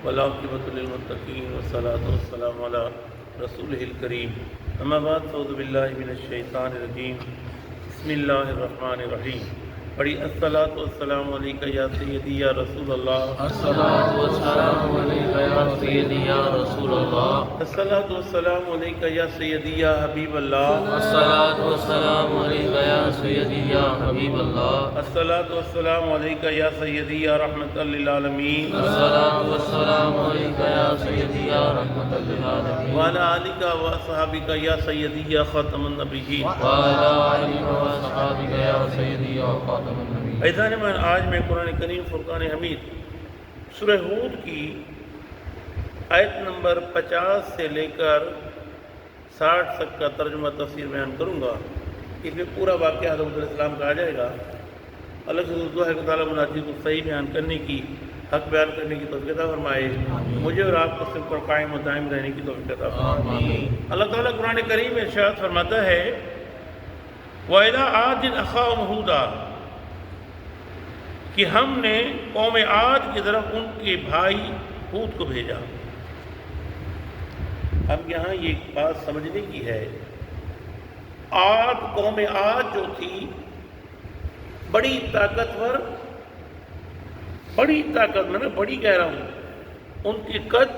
والعاقبۃ للمتقین والصلاۃ والسلام علی رسولہ الکریم اما بعد فاعوذ باللہ من الشیطان الرجیم بسم اللہ الرحمن الرحیم پڑھی الصلاۃ والسلام علیک یا سیدی یا رسول اللہ الصلاۃ والسلام علیک یا سیدی یا رسول اللہ الصلاۃ والسلام علیک یا سیدی یا حبیب اللہ الصلاۃ والسلام علیک یا سیدی یا حبیب اللہ الصلاۃ والسلام علیک یا سیدی یا رحمۃ للعالمین الصلاۃ والسلام علیک یا سیدی یا رحمۃ للعالمین وعلی آلک واصحابک یا سیدی یا خاتم النبیین وعلی آلک واصحابک یا سیدی یا خاتم النبیین۔ ایضاً میں آج میں قرآن کریم فرقان حمید سورہ ہود کی آیت نمبر 50 سے لے کر 60 تک کا ترجمہ تفسیر بیان کروں گا۔ اس میں پورا واقعہ حضرت علیہ السلام کا آ جائے گا۔ اللہ سے دعا ہے کہ تعالیٰ مناجی کو صحیح بیان کرنے کی، حق بیان کرنے کی توفیق عطا فرمائے، مجھے اور آپ کو صرف پر قائم و دائم رہنے کی توفیق عطا فرمائے۔ اللہ تعالیٰ قرآن کریم میں ارشاد فرماتا ہے وَإِلَىٰ عَادٍ أَخَاهُمْ هُودًا، کہ ہم نے قوم عاد کی طرف ان کے بھائی ہود کو بھیجا۔ اب یہاں یہ بات سمجھنے کی ہے، قوم عاد جو تھی بڑی طاقتور، میں بڑی کہہ رہا ہوں، ان کی قد،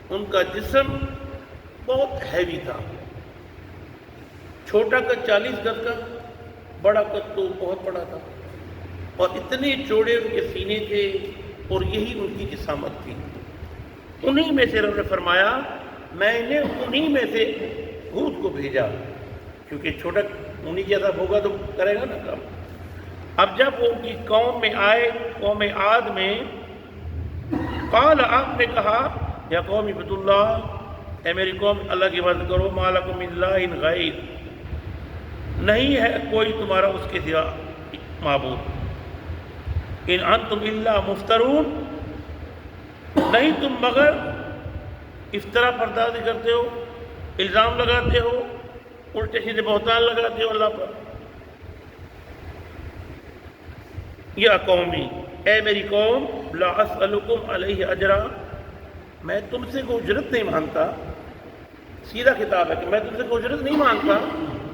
ان کا جسم بہت ہیوی تھا۔ چھوٹا قد 40 گز کا، بڑا قد تو بہت بڑا تھا، اور اتنے چوڑے ان کے سینے تھے، اور یہی ان کی جسامت تھی۔ انہی میں سے رب نے فرمایا میں نے انہی میں سے ہود کو بھیجا، کیونکہ چھوٹا انہی جیسا ہوگا تو کرے گا نا کام۔ اب جب وہ ان کی قوم میں آئے، قوم عاد میں، قال، آپ نے کہا یا قوم عبد اللہ، اے میری قوم اللہ کی عبادت کرو، ما لکم من الہ غیر، نہیں ہے کوئی تمہارا اس کے سوا معبود، ان انتم الا مفترون، نہیں تم مگر افطرا پردازی کرتے ہو، الزام لگاتے ہو، الٹے سیدھے بہتان لگاتے ہو اللہ پر۔ یا قومی، اے میری قوم، لا اسألکم علیہ اجرا، میں تم سے کوئی اجرت نہیں مانگتا۔ سیدھا خطاب ہے کہ میں تم سے کوئی اجرت نہیں مانگتا،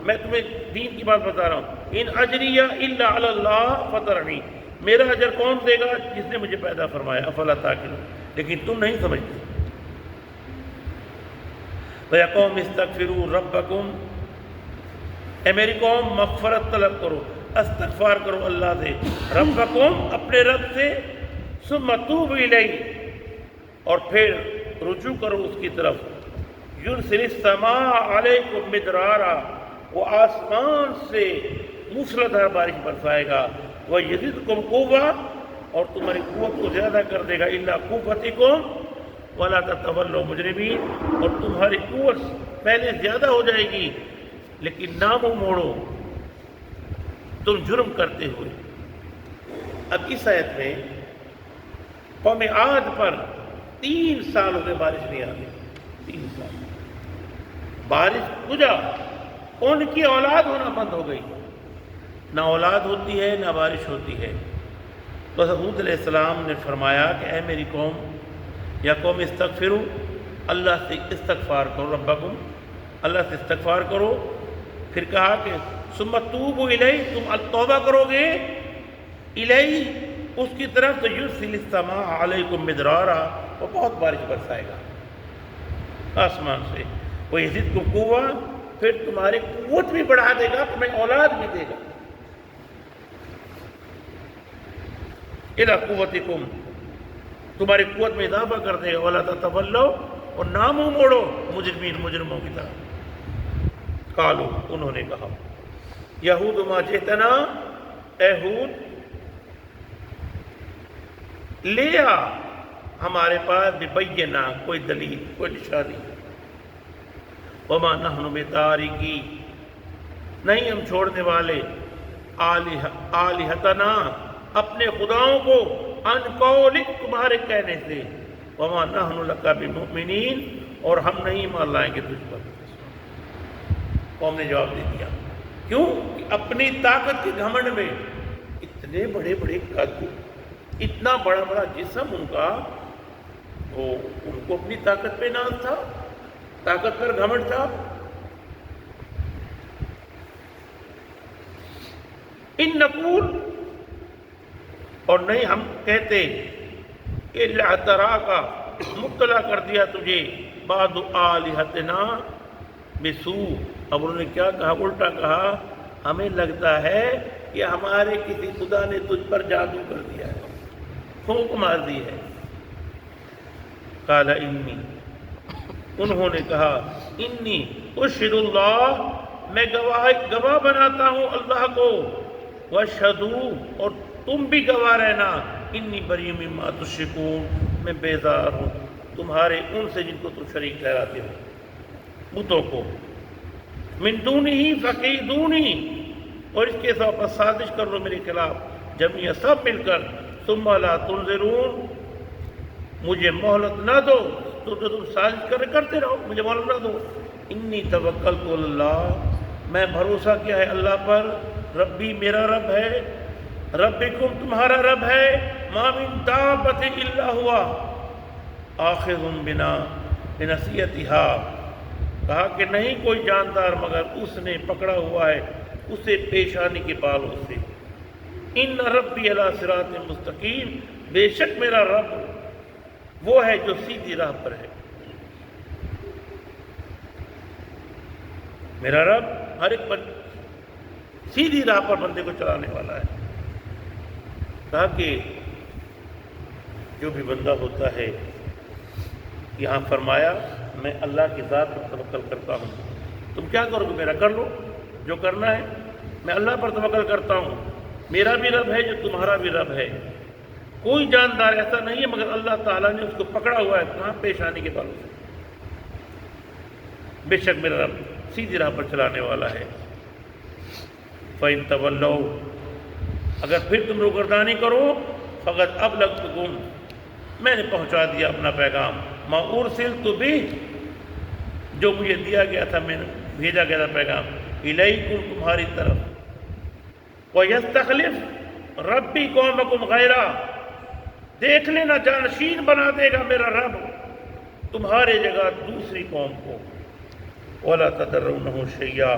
میں تمہیں دین کی بات بتا رہا ہوں۔ ان اجریہ الا علی اللہ فطرنی، میرا اجر کون دے گا؟ جس نے مجھے پیدا فرمایا۔ افلا تعقلون، لیکن تم نہیں سمجھتے۔ وَيَا قَوْمِ اسْتَغْفِرُوا رَبَّكُمْ، اے میری قوم مغفرت طلب کرو، استغفار کرو اللہ سے، ربکم، اپنے رب سے، ثم توبوا الیہ، اور پھر رجوع کرو اس کی طرف۔ یرسل السماء علیکم مدرارا، وہ آسمان سے موسلادھار بارش برسائے گا، وَيَزِدْكُمْ قُوَّةً، اور تمہاری قوت کو زیادہ کر دے گا، اِلَّا قُوَّتِكُمْ وَلَا تَتَوَلَّوْا مُجْرِمِينَ، اور تمہاری قوت پہلے زیادہ ہو جائے گی لیکن نہ منہ موڑو تم جرم کرتے ہوئے۔ اب اس آیت میں قوم عاد پر 3 سال ہو گئے بارش نہیں آ رہی، 3 سال بارش بجھا، ان کی اولاد ہونا بند ہو گئی، نہ اولاد ہوتی ہے نہ بارش ہوتی ہے۔ تو حضرت علیہ السلام نے فرمایا کہ اے میری قوم، یا قوم استغفروا، اللہ سے استغفار کرو، ربکم، اللہ سے استغفار کرو۔ پھر کہا کہ ثم توبوا الیہ، تم توبہ کرو گے الیہ، اس کی طرف، تو یرسل السماء علیکم مدرارا، وہ بہت بارش برسائے گا آسمان سے، وَيَزِدْكُمْ قُوَّةً، پھر تمہاری قوت بھی بڑھا دے گا، تمہیں اولاد بھی دے گا، اِلَىٰ قُوَّتِكُمْ، تمہاری قوت میں اضافہ کر دے گا، وَلَا تَتَوَلَّوْا، اور نہ منہ موڑو مجرموں کی طرح۔ قالوا، انہوں نے کہا، یہود ما جئتنا، اے ہود لے آ ہمارے پاس ببینہ، کوئی دلیل، کوئی نشانی، وما نحن بتارکی، نہیں ہم چھوڑنے والے، آلہتنا، اپنے خداؤں کو، ان قولک، تمہارے کہنے سے، وما نحن لک بمؤمنین، اور ہم نہیں مان لائیں گے تجھ پر۔ قوم نے جواب دے دیا، کیوں؟ کہ اپنی طاقت کے گھمنڈ میں اتنے بڑے بڑے قد، اتنا بڑا بڑا جسم ان کا، وہ ان کو اپنی طاقت پہ ناز تھا، طاقت پر گھمنڈ تھا. ان نقول، اور نہیں ہم کہتے، الا ترا کا مطلع کر دیا تجھے بعض آلہتنا بسوء. اب انہوں نے کیا کہا؟ الٹا کہا ہمیں لگتا ہے کہ ہمارے کسی خدا نے تجھ پر جادو کر دیا ہے، پھونک مار دی ہے. قال انی، انہوں نے کہا انی اشہد اللہ، میں گواہ بناتا ہوں اللہ کو، واشہدوا، اور تم بھی گواہ رہنا، انی بری مما تشرکون، میں بیزار ہوں تمہارے ان سے جن کو تم شریک ٹھہراتے ہو، بتوں کو. من دونہی فکیدونی، اور اس کے ساتھ سازش کر لو میرے خلاف جميعا سب مل کر. ثم لا تنظرون، مجھے مہلت نہ دو، تو تم سازش کرتے رہو، مجھے مہلت نہ دو. انی توکلت علی اللہ، میں بھروسہ کیا ہے اللہ پر. ربی، میرا رب ہے، ربکم، تمہارا رب ہے. ما من دابۃ الا ہوا آخذ بناصیتها، کہا کہ نہیں کوئی جاندار مگر اس نے پکڑا ہوا ہے اسے پیشانی کے بالوں سے. ان ربی علی صراط مستقیم، بے شک میرا رب وہ ہے جو سیدھی راہ پر ہے. میرا رب ہر ایک سیدھی راہ پر بندے کو چلانے والا ہے. کہا کہ جو بھی بندہ ہوتا ہے، یہاں فرمایا میں اللہ کی ذات پر توکل کرتا ہوں. تم کیا کرو گے؟ میرا کر لو جو کرنا ہے. میں اللہ پر توکل کرتا ہوں، میرا بھی رب ہے جو تمہارا بھی رب ہے. کوئی جاندار ایسا نہیں ہے مگر اللہ تعالیٰ نے اس کو پکڑا ہوا ہے. کہاں؟ پیشانی کے بالوں سے. بے شک میرا رب سیدھی راہ پر چلانے والا ہے. فَإِن تَوَلَّوْا، اگر پھر تم روگردانی کرو، فقط أَبْلَغْتُكُمْ، میں نے پہنچا دیا اپنا پیغام. مَا أُرْسِلْتُ بِهِ، جو مجھے دیا گیا تھا، میں نے بھیجا گیا تھا پیغام. إِلَيْكُمْ، تمہاری طرف. وَيَسْتَخْلِفْ رَبِّي قَوْمَكُمْ غَيْرَا، دیکھ لینا جانشین بنا دے گا میرا رب تمہارے جگہ دوسری قوم کو. وَلَا تَضُرُّونَهُ شَيْئًا،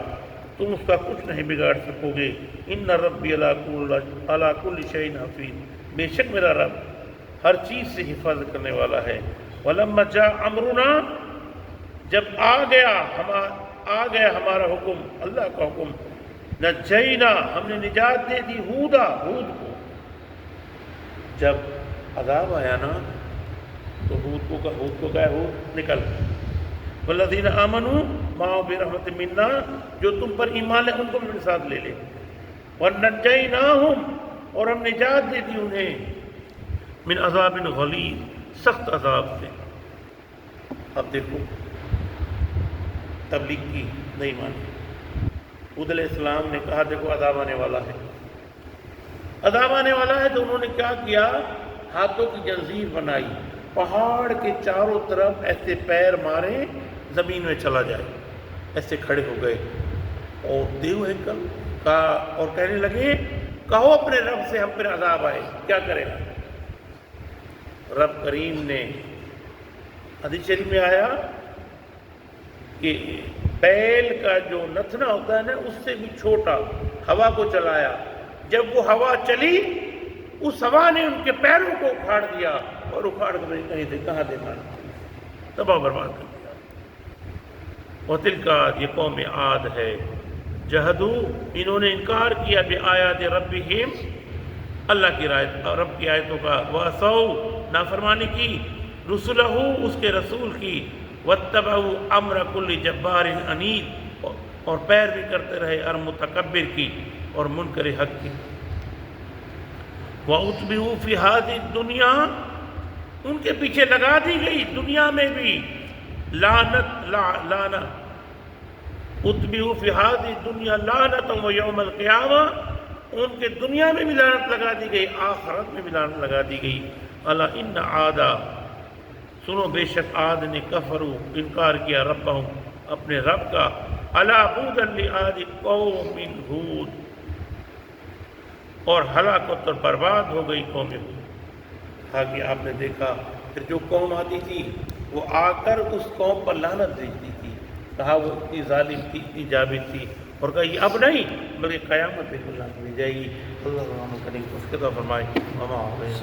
تم اس کا کچھ نہیں بگاڑ سکو گے. ان ربی علی کل شیء حفیظ، بے شک میرا رب ہر چیز سے حفاظت کرنے والا ہے. ولما جاء امرنا، جب آ گیا ہمارا حکم، اللہ کا حکم، نجینا، ہم نے نجات دے دی ہود کو. جب عذاب آیا نا تو ہود کو کہا ہود نکل. والذین آمنوا معه برحمت منا، جو تم پر ایمان لے ان کو بھی ساتھ لے لے. ونجیناہم، اور ہم نجات دے دی انہیں، من عذاب غلیظ، سخت عذاب سے. اب دیکھو تبلیغ کی نہیں مانی. ہود علیہ السلام نے کہا دیکھو عذاب آنے والا ہے، عذاب آنے والا ہے. تو انہوں نے کیا کیا؟ ہاتھوں کی جنزیر بنائی، پہاڑ کے چاروں طرف ایسے پیر مارے زمین میں چلا جائے. ایسے کھڑے ہو گئے اور دیو ہیکل کا، اور کہنے لگے کہو اپنے رب سے ہم پر عذاب آئے، کیا کرے گا؟ رب کریم نے، حدیث شریف میں آیا کہ بیل کا جو نتنا ہوتا ہے نا اس سے بھی چھوٹا ہوا کو چلایا. جب وہ ہوا چلی اس ہوا نے ان کے پیروں کو اکھاڑ دیا اور اکھاڑ کر کہیں تھے کہاں دیکھا، تباہ برباد کر دیا. وَتِلْكَ، یہ قوم عاد ہے، جہدو، انہوں نے انکار کیا بآیات ربہم، اللہ کی رب کی آیتوں کا. وَعَصَوْا، نافرمانی کی، رسلہ، اس کے رسول کی. وَاتَّبَعُوا أَمْرَ كُلِّ جَبَّارٍ عَنِيدٍ، اور پیروی کرتے رہے ہر متکبر کی اور منکر حق کی. وَأُتْبِعُوا فِي هَذِهِ الدُّنْيَا، ان کے پیچھے لگا دی گئی دنیا میں بھی لعنت. اتبعوا فی هذه الدنیا لعنت ویوم القیامہ، ان کے دنیا میں بھی لعنت لگا دی گئی، آخرت میں بھی لعنت لگا دی گئی. الا ان عادا، سنو بے شک عاد نے، کفروا، انکار کیا، ربہم، اپنے رب کا. الا بعدا لعاد قوم ہود، اور ہلاکت اور برباد ہو گئی قوم ہود. کہ آپ نے دیکھا پھر جو قوم آتی تھی وہ آ کر اس قوم پر لعنت بھیجتی تھی، کہا وہ اتنی ظالم تھی، اتنی جابر تھی، اور کہا یہ اب نہیں بلکہ قیامت پہ لعنت دی جائے گی۔ اللہ عنہ کریم اس کے تو فرمائے وما علیہ